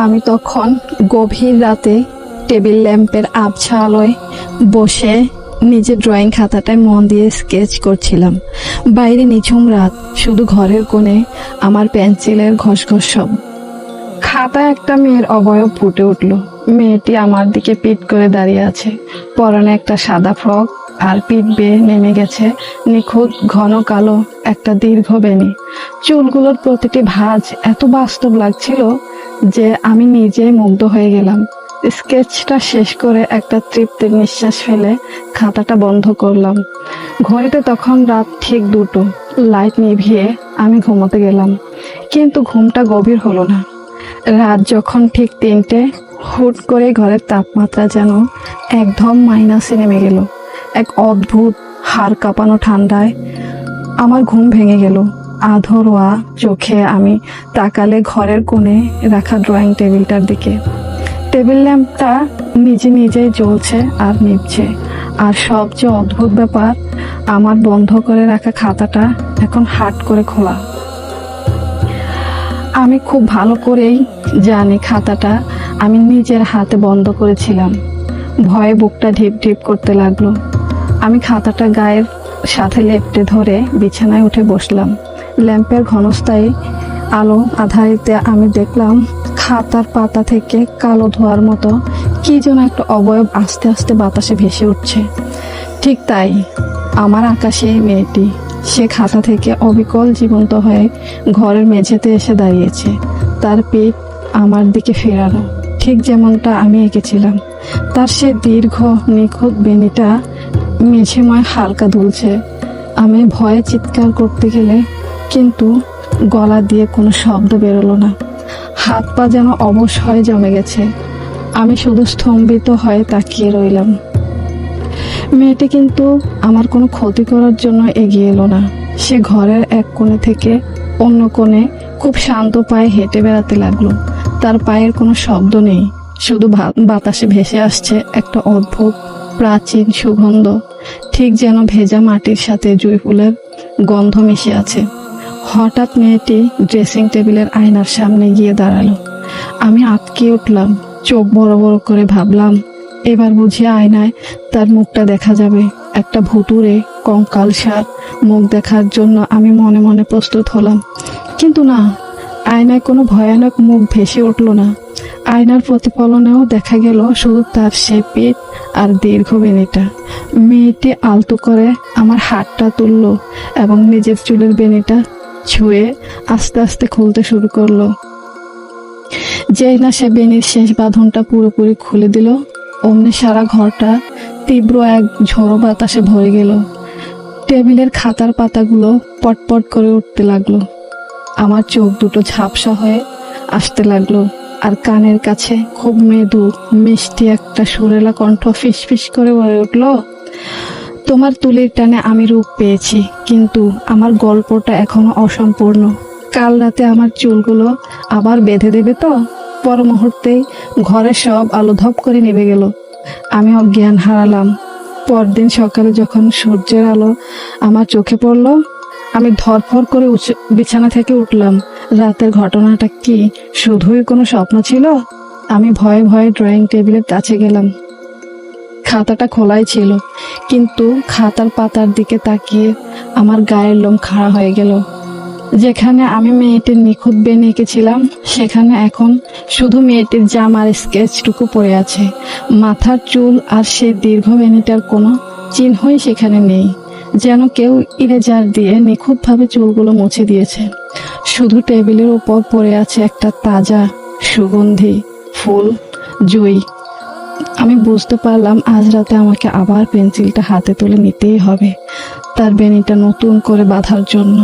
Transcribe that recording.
আমি তখন গভীর রাতে টেবিল ল্যাম্পের আবছা আলোয় বসে নিজের ড্রয়িং খাতাটায় মন দিয়ে স্কেচ করছিলাম। বাইরে নিঝুম রাত, শুধু ঘরের কোণে আমার পেন্সিলের ঘসঘস শব্দ। খাতায় একটা মেয়ের অবয়ব ফুটে উঠল। মেয়েটি আমার দিকে পিঠ করে দাঁড়িয়ে আছে, পরনে একটা সাদা ফ্রক, আর পিঠ বেয়ে নেমে গেছে নিখুঁত ঘন কালো একটা দীর্ঘ বেনি। চুলগুলোর প্রতিটি ভাঁজ এত বাস্তব লাগছিল যে আমি নিজেই মুগ্ধ হয়ে গেলাম। স্কেচটা শেষ করে একটা তৃপ্তির নিঃশ্বাস ফেলে খাতাটা বন্ধ করলাম। ঘড়িতে তখন রাত ঠিক 2টো। লাইট নিভিয়ে আমি ঘুমোতে গেলাম, কিন্তু ঘুমটা গভীর হলো না। রাত যখন ঠিক 3টে, হুট করে ঘরের তাপমাত্রা যেন একদম মাইনাসে নেমে গেল। এক অদ্ভুত হাড় কাঁপানো ঠান্ডায় আমার ঘুম ভেঙে গেল। আধরোয়া চোখে আমি তাকালে ঘরের কোণে রাখা ড্রয়িং টেবিলটার দিকে। টেবিল ল্যাম্পটা নিজে নিজেই জ্বলছে আর নিভছে। আর সবচেয়ে অদ্ভুত ব্যাপার, আমার বন্ধ করে রাখা খাতাটা এখন হাট করে খোলা। আমি খুব ভালো করেই জানি খাতাটা আমি নিজের হাতে বন্ধ করেছিলাম। ভয়ে বুকটা ঢিপ ঢিপ করতে লাগলো। আমি খাতাটা গায়ের সাথে লেপ্টে ধরে বিছানায় উঠে বসলাম। ল্যাম্পের ঘনস্থায়ী আলো আধারিতে আমি দেখলাম খাতার পাতা থেকে কালো ধোঁয়ার মতো কি যেন একটা অবয়ব আস্তে আস্তে বাতাসে ভেসে উঠছে। ঠিক তাই, আমার আকাশে মেয়েটি। সে খাতা থেকে অবিকল জীবন্ত হয়ে ঘরের মেঝেতে এসে দাঁড়িয়েছে, তার পিঠ আমার দিকে ফেরানো, ঠিক যেমনটা আমি এঁকেছিলাম। তার সে দীর্ঘ নিখুঁত বেনিটা মেঝেময় হালকা দুলছে। আমি ভয়ে চিৎকার করতে গেলে কিন্তু গলা দিয়ে কোনো শব্দ বেরোলো না। হাত পা যেন অবশ হয়ে জমে গেছে। আমি শুধু স্তম্ভিত হয়ে তাকিয়ে রইলাম। মেয়েটি কিন্তু আমার কোনো ক্ষতি করার জন্য এগিয়ে এলো না। সে ঘরের এক কোণে থেকে অন্য কোণে খুব শান্ত পায়ে হেঁটে বেড়াতে লাগলো। তার পায়ের কোনো শব্দ নেই, শুধু বাতাসে ভেসে আসছে একটা অদ্ভুত প্রাচীন সুগন্ধ, ঠিক যেন ভেজা মাটির সাথে জুঁই ফুলের গন্ধ মিশে আছে। হঠাৎ মেয়েটি ড্রেসিং টেবিলের আয়নার সামনে গিয়ে দাঁড়ালো। আমি আটকে উঠলাম, চোখ বড় বড় করে ভাবলাম, এবার বুঝি আয়নায় তার মুখটা দেখা যাবে। একটা ভুতুড়ে কঙ্কালসার মুখ দেখার জন্য আমি মনে মনে প্রস্তুত হলাম, কিন্তু না, আয়নায় কোনো ভয়ানক মুখ ভেসে উঠল না। আয়নার প্রতিফলনেও দেখা গেল শুধু তার সে পিঠ আর দীর্ঘ বেনিটা। মেয়েটি আলতো করে আমার হাতটা তুলল এবং নিজের চুলের বেনিটা ছুঁয়ে আস্তে আস্তে খুলতে শুরু করলো। যেই না সে বেনির শেষ বাঁধনটা পুরোপুরি খুলে দিল, অমনি সারা ঘরটা তীব্র এক ঝোড়ো বাতাসে ভরে গেল। টেবিলের খাতার পাতাগুলো পটপট করে উঠতে লাগলো। আমার চোখ দুটো ঝাপসা হয়ে আসতে লাগলো, আর কানের কাছে খুব মৃদু মিষ্টি একটা সুরেলা কণ্ঠ ফিসফিস করে বলে উঠল, তোমার তুলির টানে আমি রূপ পেয়েছি, কিন্তু আমার গল্পটা এখনো অসম্পূর্ণ। কাল রাতে আমার চুলগুলো আবার বেঁধে দেবে তো? পর মুহূর্তেই ঘরের সব আলো ধপ করে নিভে গেল। আমি অজ্ঞান হারালাম। পরদিন সকালে যখন সূর্যের আলো আমার চোখে পড়ল, আমি ধরফর করে বিছানা থেকে উঠলাম। রাতের ঘটনাটা কি শুধুই কোনো স্বপ্ন ছিল? আমি ভয়ে ভয়ে ড্রয়িং টেবিলের কাছে গেলাম। খাতাটা খোলাই ছিল, কিন্তু খাতার পাতার দিকে তাকিয়ে আমার গায়ের লোম খাড়া হয়ে গেল। যেখানে আমি মেয়েটির নিখুঁত বেনি এঁকেছিলাম, সেখানে এখন শুধু মেয়েটির জামার স্কেচটুকু পড়ে আছে। মাথার চুল আর সেই দীর্ঘ বেনিটার কোনো চিহ্নই সেখানে নেই, যেন কেউ ইরেজার দিয়ে নিখুঁতভাবে চুলগুলো মুছে দিয়েছে। শুধু টেবিলের উপর পড়ে আছে একটা তাজা সুগন্ধি ফুল জুঁই। আমি বুঝতে পারলাম আজ রাতে আমাকে আবার পেন্সিলটা হাতে তুলে নিতেই হবে, তার বেনিটা নতুন করে বাঁধার জন্য।